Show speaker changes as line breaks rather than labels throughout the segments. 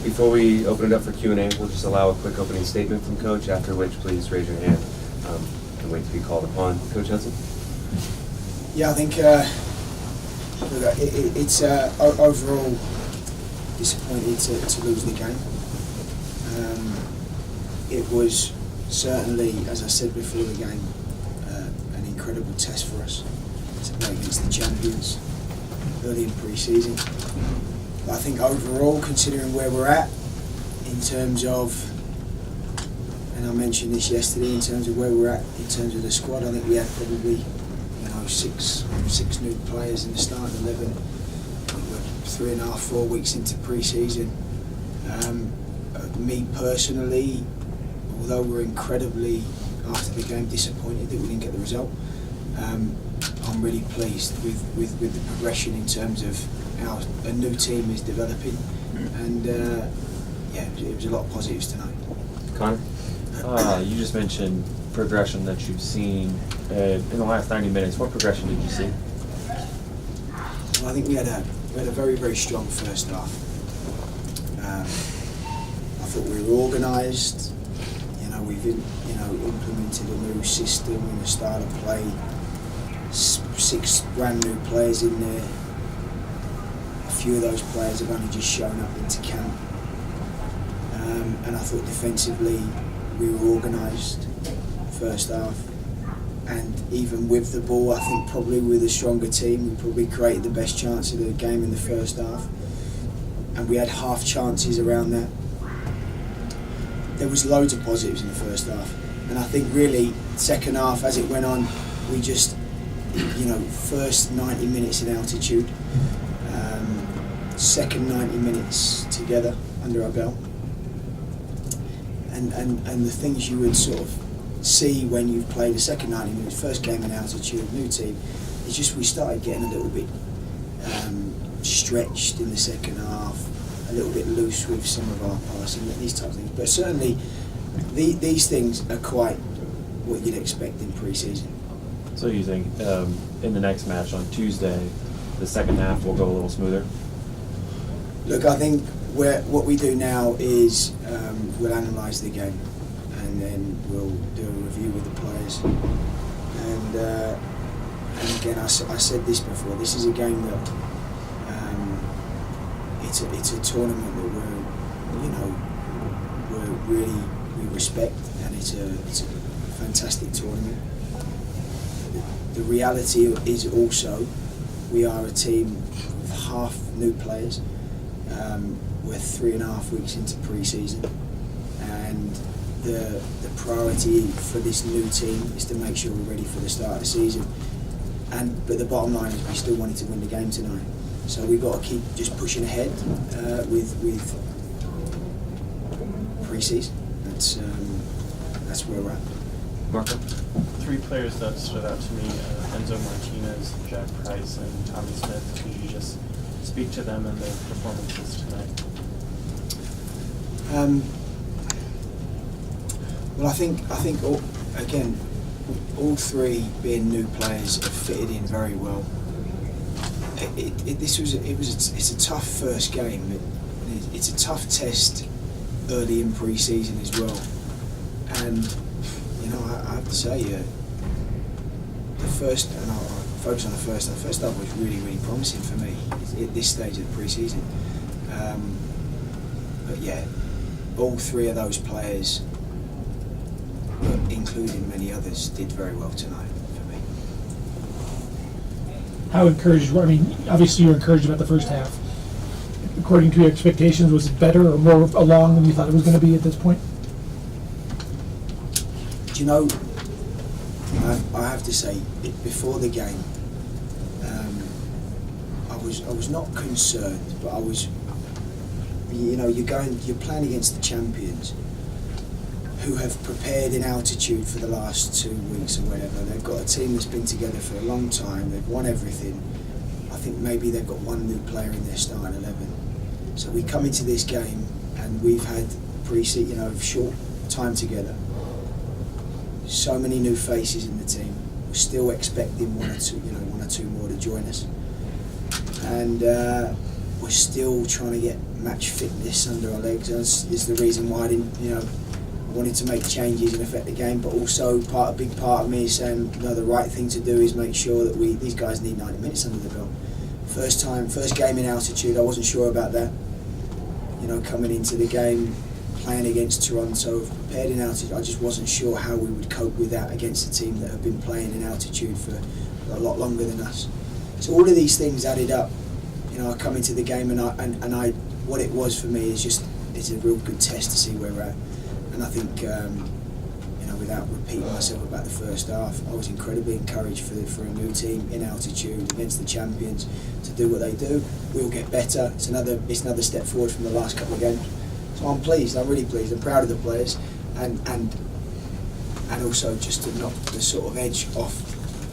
Before we open it up for Q&A, we'll just allow a quick opening statement from Coach, after which please raise your hand and wait to be called upon. Coach Hudson?
Yeah, I think it's overall disappointed to lose the game. It was certainly, as I said before the game, an incredible test for us to play against the champions early in pre-season. But I think overall, considering where we're at in terms of, and I mentioned this yesterday, in terms of where we're at in terms of the squad, I think we had probably six new players in the starting 11. We're 3.5, 4 weeks into pre-season. Me personally, although we're incredibly, after the game, disappointed that we didn't get the result, I'm really pleased with the progression in terms of how a new team is developing, and it was a lot of positives tonight.
Connor?
You just mentioned progression that you've seen in the last 90 minutes. What progression did you see?
Well, I think we had a very, very strong first half. I thought we were organised. We've implemented a new system and a style of play. 6 brand new players in there. A few of those players have only just shown up into camp. And I thought defensively we were organised first half. And even with the ball, I think probably with a stronger team, we probably created the best chance of the game in the first half. And we had half chances around that. There was loads of positives in the first half. And I think really, second half, as it went on, we just, first 90 minutes in altitude, second 90 minutes together under our belt. And the things you would sort of see when you've played the second 90 minutes, first game in altitude, new team, it's just we started getting a little bit stretched in the second half, a little bit loose with some of our passing, these types of things. But certainly these things are quite what you'd expect in pre-season.
So you think in the next match on Tuesday, the second half will go a little smoother?
Look, I think what we do now is we'll analyse the game, and then we'll do a review with the players. And again, I said this before. This is a game that it's a tournament that we respect, and it's a fantastic tournament. The reality is also we are a team of half new players. We're 3.5 weeks into pre-season, and the priority for this new team is to make sure we're ready for the start of the season. But the bottom line is we still wanted to win the game tonight, so we've got to keep just pushing ahead with pre-season. That's where we're at.
Marco?
3 players that stood out to me: Enzo Martinez, Jack Price, and Tommy Smith. Could you just speak to them and their performances tonight?
Well, I think all 3 being new players have fitted in very well. It's a tough first game. It's a tough test early in pre-season as well. And I have to say, the first, and I'll focus on the first half. The first half was really, really promising for me at this stage of the pre-season. But yeah, all 3 of those players, including many others, did very well tonight for me.
How encouraged were, obviously you were encouraged about the first half. According to your expectations, was it better or more along than you thought it was going to be at this point?
Do you know, I have to say, before the game, I was not concerned, but I was, you're playing against the champions who have prepared in altitude for the last 2 weeks or whatever. They've got a team that's been together for a long time. They've won everything. I think maybe they've got 1 new player in their starting 11. So we come into this game and we've had short time together. So many new faces in the team. We're still expecting one or two more to join us. And we're still trying to get match fitness under our legs. Is the reason why I didn't, I wanted to make changes and affect the game, but also a big part of me is saying, the right thing to do is make sure that these guys need 90 minutes under the belt. First game in altitude, I wasn't sure about that. Coming into the game, playing against Toronto, prepared in altitude, I just wasn't sure how we would cope with that against a team that have been playing in altitude for a lot longer than us. So all of these things added up. I come into the game and I what it was for me is it's a real good test to see where we're at. And I think without repeating myself about the first half, I was incredibly encouraged for a new team in altitude against the champions to do what they do. We'll get better. It's another step forward from the last couple of games. So I'm pleased. I'm really pleased. I'm proud of the players, and also just to knock the sort of edge off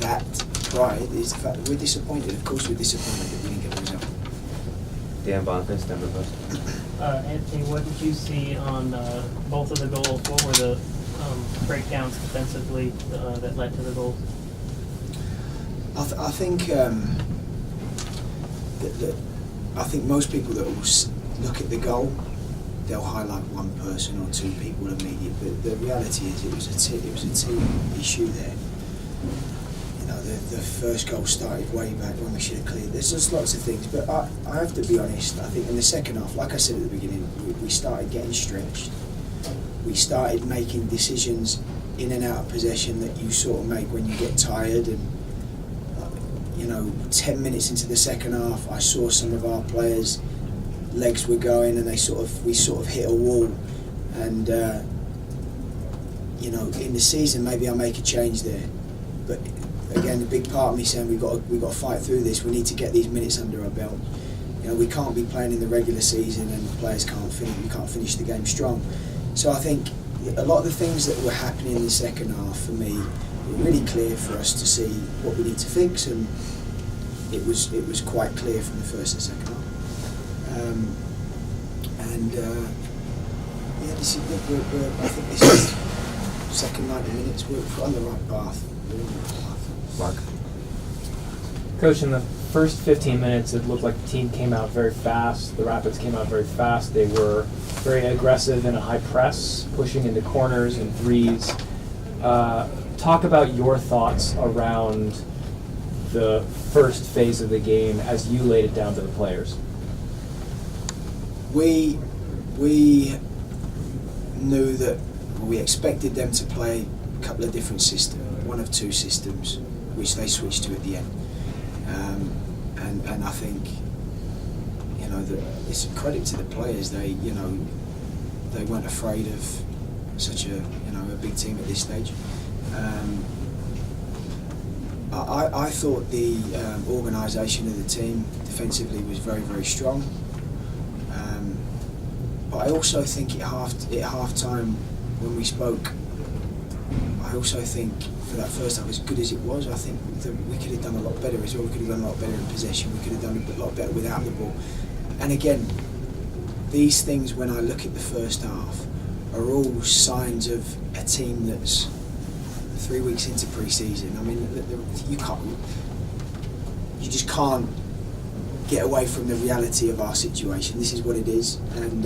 that pride is the fact that we're disappointed. Of course, we're disappointed that we didn't get the result.
Dan Boniface, Denver Post.
Anthony, what did you see on both of the goals? What were the breakdowns defensively that led to the goals?
I think most people that will look at the goal, they'll highlight one person or two people immediately. But the reality is, it was a team issue there. The first goal started way back when we should have cleared. There's just lots of things, but I have to be honest. I think in the second half, like I said at the beginning, we started getting stretched. We started making decisions in and out of possession that you sort of make when you get tired. And 10 minutes into the second half, I saw some of our players' legs were going, and we sort of hit a wall. And in the season, maybe I'll make a change there, but. Again, a big part of me saying we've got to fight through this. We need to get these minutes under our belt. We can't be playing in the regular season and the players can't finish. We can't finish the game strong. So I think a lot of the things that were happening in the second half for me were really clear for us to see what we need to fix, and it was quite clear from the first and second half. I think this is second 90 minutes. We're on the right path.
Mark.
Coach, in the first 15 minutes, it looked like the team came out very fast. The Rapids came out very fast. They were very aggressive in a high press, pushing into corners and threes. Talk about your thoughts around the first phase of the game as you laid it down to the players.
We knew that we expected them to play a couple of different systems, one of two systems, which they switched to at the end. And I think, it's a credit to the players. They weren't afraid of such a big team at this stage. I thought the organisation of the team defensively was very, very strong. But I also think at half time when we spoke, I also think for that first half, as good as it was, I think that we could have done a lot better as well. We could have done a lot better in possession. We could have done a lot better without the ball. And again, these things, when I look at the first half, are all signs of a team that's 3 weeks into pre-season. I mean, you just can't get away from the reality of our situation. This is what it is, and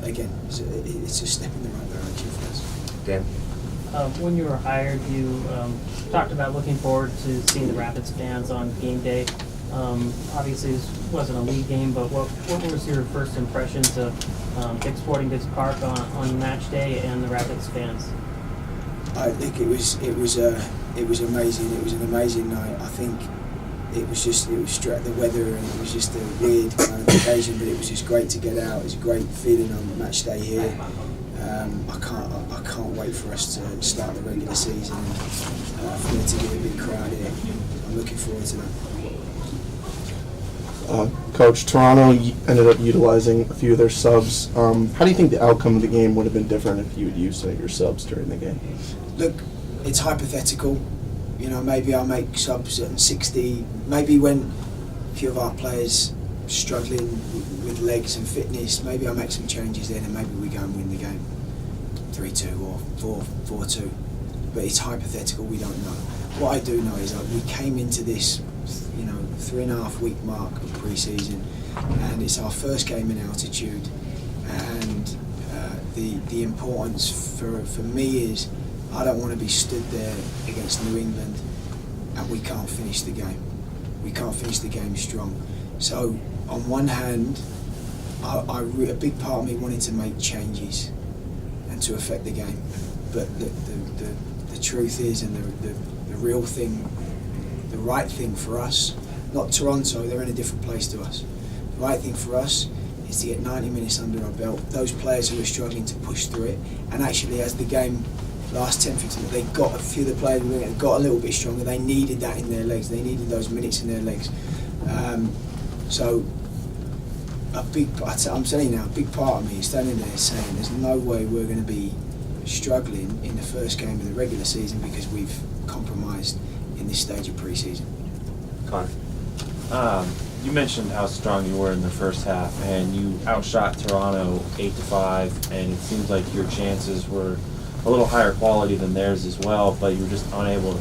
again, it's a step in the right direction for us.
Dan?
When you were hired, you talked about looking forward to seeing the Rapids fans on game day. Obviously, this wasn't a league game, but what was your first impressions of Big Sporting Goods Park on match day and the Rapids fans?
I think it was amazing. It was an amazing night. I think it was the weather, and it was just a weird kind of occasion, but it was just great to get out. It was a great feeling on match day here. I can't wait for us to start the regular season and for there to get a big crowd here. I'm looking forward to that.
Coach, Toronto ended up utilizing a few of their subs. How do you think the outcome of the game would have been different if you had used your subs during the game?
Look, it's hypothetical. Maybe I'll make subs at 60. Maybe when a few of our players struggling with legs and fitness, maybe I'll make some changes then, and maybe we go and win the game 3-2 or 4-2. But it's hypothetical. We don't know. What I do know is that we came into this 3.5 week mark of pre-season, and it's our first game in altitude. And the importance for me is I don't want to be stood there against New England and we can't finish the game. We can't finish the game strong. So on one hand, a big part of me wanted to make changes and to affect the game, but the truth is, and the real thing, the right thing for us, not Toronto, they're in a different place to us. The right thing for us is to get 90 minutes under our belt. Those players who are struggling to push through it, and actually as the game last 10, 15 minutes, they got a few of the players who got a little bit stronger. They needed that in their legs. They needed those minutes in their legs. So I'm telling you now, a big part of me is standing there saying there's no way we're going to be struggling in the first game of the regular season because we've compromised in this stage of pre-season.
Connor.
You mentioned how strong you were in the first half, and you outshot Toronto 8-5, and it seems like your chances were a little higher quality than theirs as well, but you were just unable to